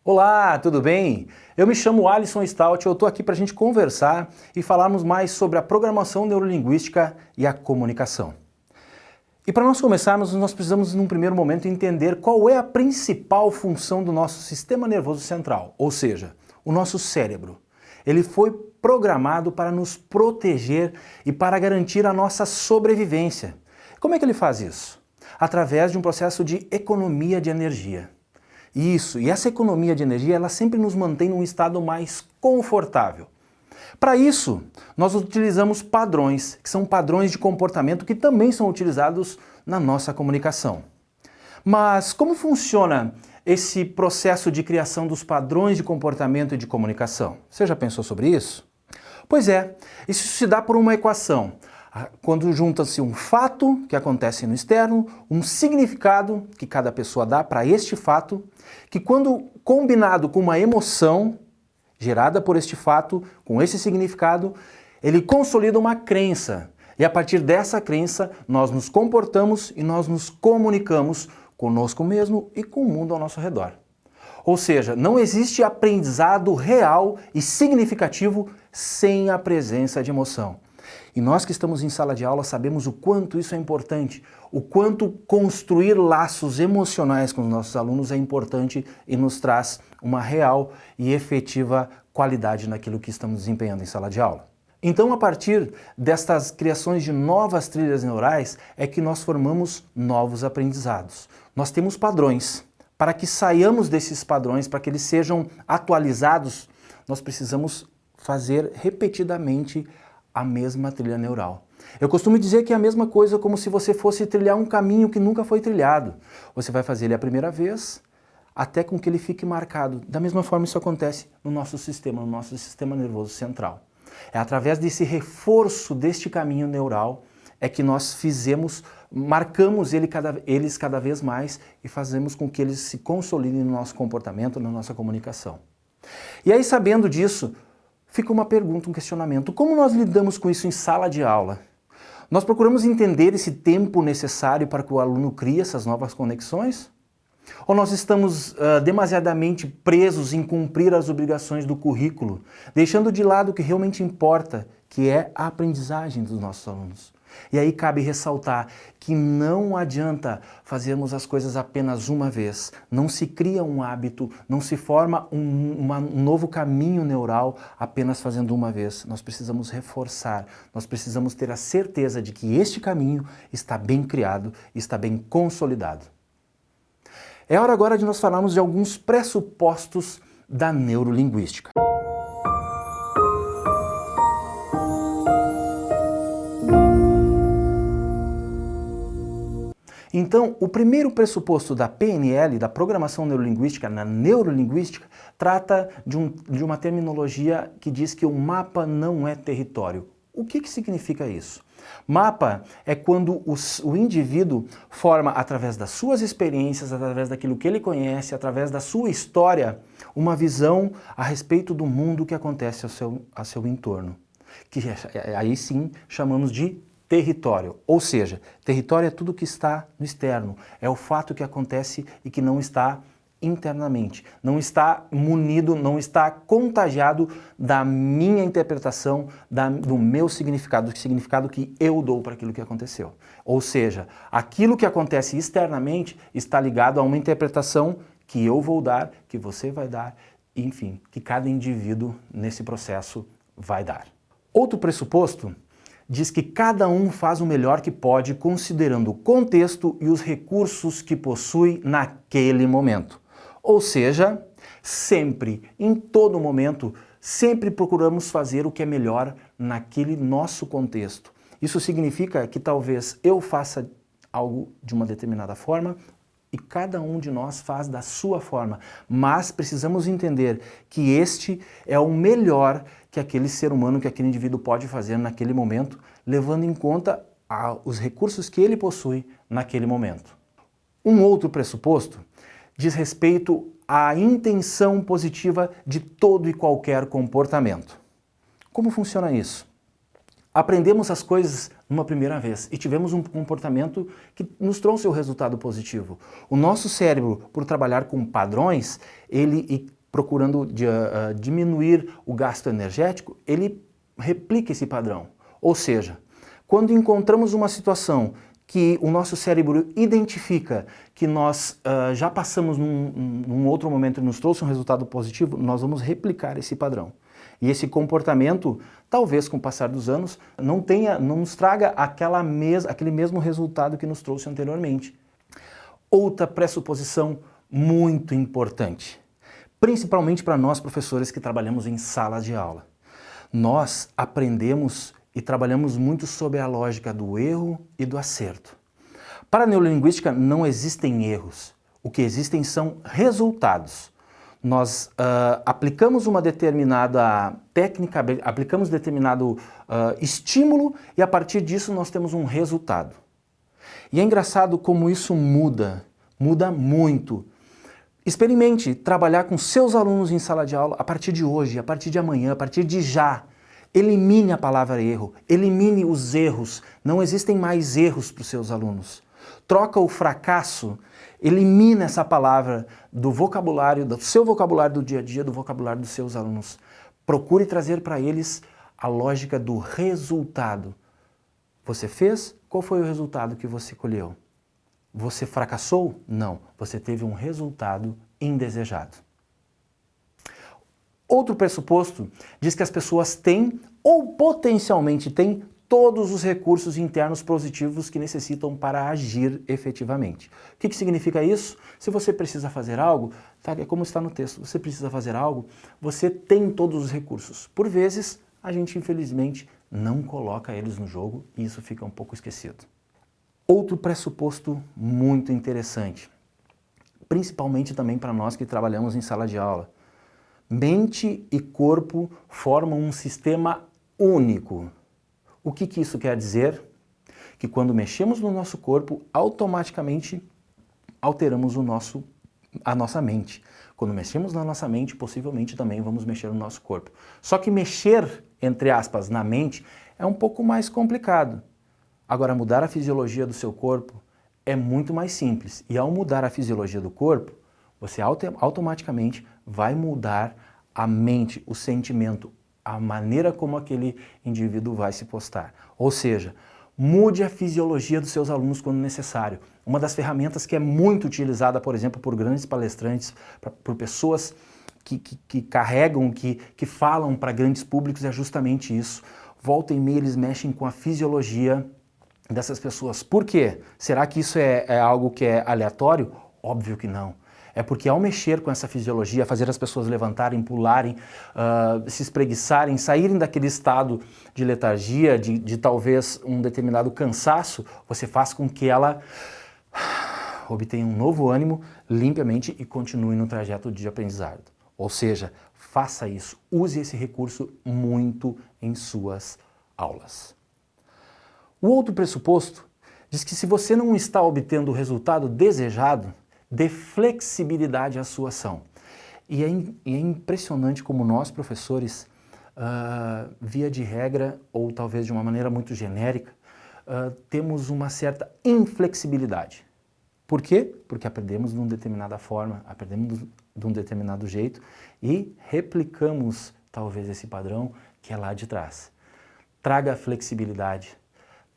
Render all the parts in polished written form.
Olá, tudo bem? Eu me chamo Alisson Stout e eu estou aqui para a gente conversar e falarmos mais sobre a programação neurolinguística e a comunicação. E para nós começarmos, nós precisamos, num primeiro momento, entender qual é a principal função do nosso sistema nervoso central, ou seja, o nosso cérebro. Ele foi programado para nos proteger e para garantir a nossa sobrevivência. Como é que ele faz isso? Através de um processo de economia de energia. Isso, e essa economia de energia, ela sempre nos mantém num estado mais confortável. Para isso, nós utilizamos padrões, que são padrões de comportamento que também são utilizados na nossa comunicação. Mas como funciona esse processo de criação dos padrões de comportamento e de comunicação? Você já pensou sobre isso? Pois é, isso se dá por uma equação. Quando junta-se um fato que acontece no externo, um significado que cada pessoa dá para este fato, que quando combinado com uma emoção gerada por este fato, com esse significado, ele consolida uma crença. E a partir dessa crença, nós nos comportamos e nós nos comunicamos conosco mesmo e com o mundo ao nosso redor. Ou seja, não existe aprendizado real e significativo sem a presença de emoção. E nós que estamos em sala de aula sabemos o quanto isso é importante, o quanto construir laços emocionais com os nossos alunos é importante e nos traz uma real e efetiva qualidade naquilo que estamos desempenhando em sala de aula. Então, a partir destas criações de novas trilhas neurais, é que nós formamos novos aprendizados. Nós temos padrões. Para que saiamos desses padrões, para que eles sejam atualizados, nós precisamos fazer repetidamente a mesma trilha neural. Eu costumo dizer que é a mesma coisa como se você fosse trilhar um caminho que nunca foi trilhado. Você vai fazer ele a primeira vez, até com que ele fique marcado. Da mesma forma isso acontece no nosso sistema nervoso central. É através desse reforço deste caminho neural é que nós marcamos eles cada vez mais e fazemos com que eles se consolidem no nosso comportamento, na nossa comunicação. E aí, sabendo disso, fica uma pergunta, um questionamento. Como nós lidamos com isso em sala de aula? Nós procuramos entender esse tempo necessário para que o aluno crie essas novas conexões? Ou nós estamos demasiadamente presos em cumprir as obrigações do currículo, deixando de lado o que realmente importa, que é a aprendizagem dos nossos alunos? E aí cabe ressaltar que não adianta fazermos as coisas apenas uma vez. Não se cria um hábito, não se forma um novo caminho neural apenas fazendo uma vez. Nós precisamos reforçar, nós precisamos ter a certeza de que este caminho está bem criado, está bem consolidado. É hora agora de nós falarmos de alguns pressupostos da neurolinguística. Então, o primeiro pressuposto da PNL, da programação neurolinguística, na neurolinguística, trata de uma terminologia que diz que o mapa não é território. O que significa isso? Mapa é quando o indivíduo forma, através das suas experiências, através daquilo que ele conhece, através da sua história, uma visão a respeito do mundo que acontece ao seu entorno. Que aí sim chamamos de território, ou seja, território é tudo que está no externo, é o fato que acontece e que não está internamente, não está munido, não está contagiado da minha interpretação, do meu significado, do significado que eu dou para aquilo que aconteceu. Ou seja, aquilo que acontece externamente está ligado a uma interpretação que eu vou dar, que você vai dar, enfim, que cada indivíduo nesse processo vai dar. Outro pressuposto diz que cada um faz o melhor que pode considerando o contexto e os recursos que possui naquele momento. Ou seja, sempre, em todo momento, sempre procuramos fazer o que é melhor naquele nosso contexto. Isso significa que talvez eu faça algo de uma determinada forma, e cada um de nós faz da sua forma, mas precisamos entender que este é o melhor que aquele ser humano, que aquele indivíduo pode fazer naquele momento, levando em conta os recursos que ele possui naquele momento. Um outro pressuposto diz respeito à intenção positiva de todo e qualquer comportamento. Como funciona isso? Aprendemos as coisas numa primeira vez e tivemos um comportamento que nos trouxe o resultado positivo. O nosso cérebro, por trabalhar com padrões, e procurando diminuir o gasto energético, ele replica esse padrão. Ou seja, quando encontramos uma situação que o nosso cérebro identifica que nós já passamos num outro momento e nos trouxe um resultado positivo, nós vamos replicar esse padrão. E esse comportamento, talvez com o passar dos anos, não nos traga aquele mesmo resultado que nos trouxe anteriormente. Outra pressuposição muito importante, principalmente para nós professores que trabalhamos em salas de aula. Nós aprendemos e trabalhamos muito sobre a lógica do erro e do acerto. Para a neurolinguística não existem erros, o que existem são resultados. Nós aplicamos uma determinada técnica, aplicamos determinado estímulo e a partir disso nós temos um resultado. E é engraçado como isso muda muito. Experimente trabalhar com seus alunos em sala de aula a partir de hoje, a partir de amanhã, a partir de já. Elimine a palavra erro, elimine os erros, não existem mais erros para os seus alunos. Troca o fracasso, elimina essa palavra do vocabulário, do seu vocabulário do dia a dia, do vocabulário dos seus alunos. Procure trazer para eles a lógica do resultado. Você fez? Qual foi o resultado que você colheu? Você fracassou? Não, você teve um resultado indesejado. Outro pressuposto diz que as pessoas têm, ou potencialmente têm, todos os recursos internos positivos que necessitam para agir efetivamente. O que significa isso? Se você precisa fazer algo, tá, é como está no texto, você precisa fazer algo, você tem todos os recursos. Por vezes, a gente infelizmente não coloca eles no jogo e isso fica um pouco esquecido. Outro pressuposto muito interessante, principalmente também para nós que trabalhamos em sala de aula. Mente e corpo formam um sistema único. O que isso quer dizer? Que quando mexemos no nosso corpo, automaticamente alteramos a nossa mente. Quando mexemos na nossa mente, possivelmente também vamos mexer no nosso corpo. Só que mexer, entre aspas, na mente é um pouco mais complicado. Agora, mudar a fisiologia do seu corpo é muito mais simples. E ao mudar a fisiologia do corpo, você automaticamente vai mudar a mente, o sentimento, a maneira como aquele indivíduo vai se postar. Ou seja, mude a fisiologia dos seus alunos quando necessário. Uma das ferramentas que é muito utilizada, por exemplo, por grandes palestrantes, por pessoas que carregam, que falam para grandes públicos, é justamente isso. Volta e meia eles mexem com a fisiologia dessas pessoas. Por quê? Será que isso é algo que é aleatório? Óbvio que não. É porque ao mexer com essa fisiologia, fazer as pessoas levantarem, pularem, se espreguiçarem, saírem daquele estado de letargia, de talvez um determinado cansaço, você faz com que ela obtenha um novo ânimo, limpe a mente e continue no trajeto de aprendizado. Ou seja, faça isso, use esse recurso muito em suas aulas. O outro pressuposto diz que se você não está obtendo o resultado desejado, dê flexibilidade à sua ação. E é impressionante como nós, professores, via de regra, ou talvez de uma maneira muito genérica, temos uma certa inflexibilidade. Por quê? Porque aprendemos de uma determinada forma, aprendemos de um determinado jeito e replicamos talvez esse padrão que é lá de trás. Traga flexibilidade,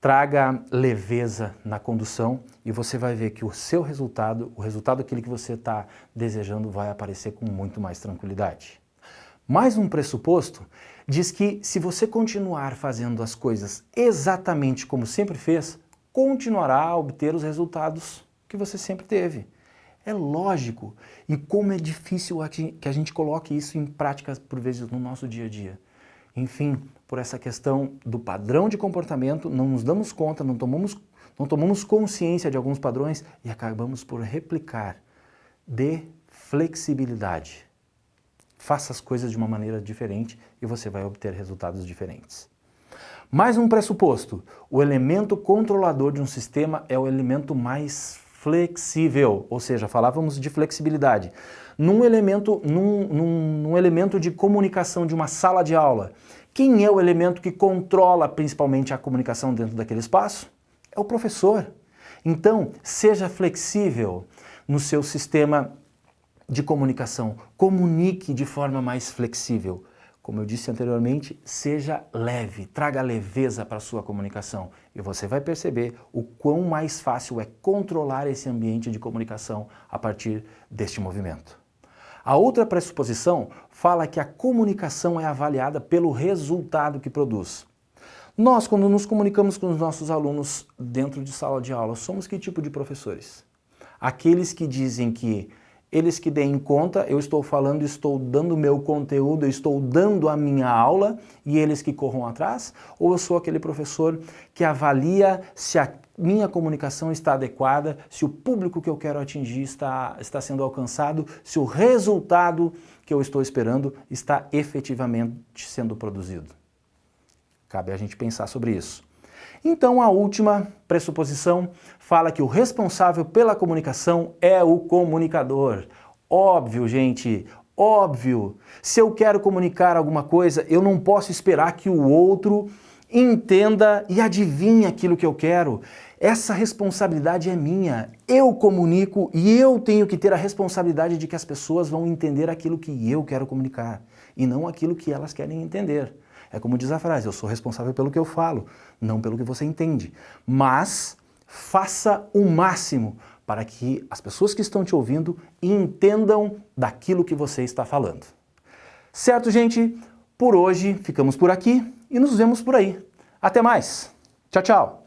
traga leveza na condução e você vai ver que o seu resultado, o resultado daquele que você está desejando, vai aparecer com muito mais tranquilidade. Mais um pressuposto diz que se você continuar fazendo as coisas exatamente como sempre fez, continuará a obter os resultados que você sempre teve. É lógico. E como é difícil que a gente coloque isso em prática, por vezes, no nosso dia a dia. Enfim, por essa questão do padrão de comportamento, não nos damos conta, não Não tomamos consciência de alguns padrões e acabamos por replicar. Dê flexibilidade. Faça as coisas de uma maneira diferente e você vai obter resultados diferentes. Mais um pressuposto: o elemento controlador de um sistema é o elemento mais flexível, ou seja, falávamos de flexibilidade. Num elemento de comunicação de uma sala de aula, quem é o elemento que controla principalmente a comunicação dentro daquele espaço? É o professor. Então, seja flexível no seu sistema de comunicação. Comunique de forma mais flexível. Como eu disse anteriormente, seja leve, traga leveza para a sua comunicação e você vai perceber o quão mais fácil é controlar esse ambiente de comunicação a partir deste movimento. A outra pressuposição fala que a comunicação é avaliada pelo resultado que produz. Nós, quando nos comunicamos com os nossos alunos dentro de sala de aula, somos que tipo de professores? Aqueles que dizem que eles que deem conta, eu estou falando, estou dando meu conteúdo, eu estou dando a minha aula e eles que corram atrás? Ou eu sou aquele professor que avalia se a minha comunicação está adequada, se o público que eu quero atingir está sendo alcançado, se o resultado que eu estou esperando está efetivamente sendo produzido? Cabe a gente pensar sobre isso. Então, a última pressuposição fala que o responsável pela comunicação é o comunicador. Óbvio, gente, óbvio. Se eu quero comunicar alguma coisa, eu não posso esperar que o outro entenda e adivinhe aquilo que eu quero. Essa responsabilidade é minha. Eu comunico e eu tenho que ter a responsabilidade de que as pessoas vão entender aquilo que eu quero comunicar e não aquilo que elas querem entender. É como diz a frase, eu sou responsável pelo que eu falo, não pelo que você entende. Mas faça o máximo para que as pessoas que estão te ouvindo entendam daquilo que você está falando. Certo, gente? Por hoje ficamos por aqui e nos vemos por aí. Até mais. Tchau, tchau.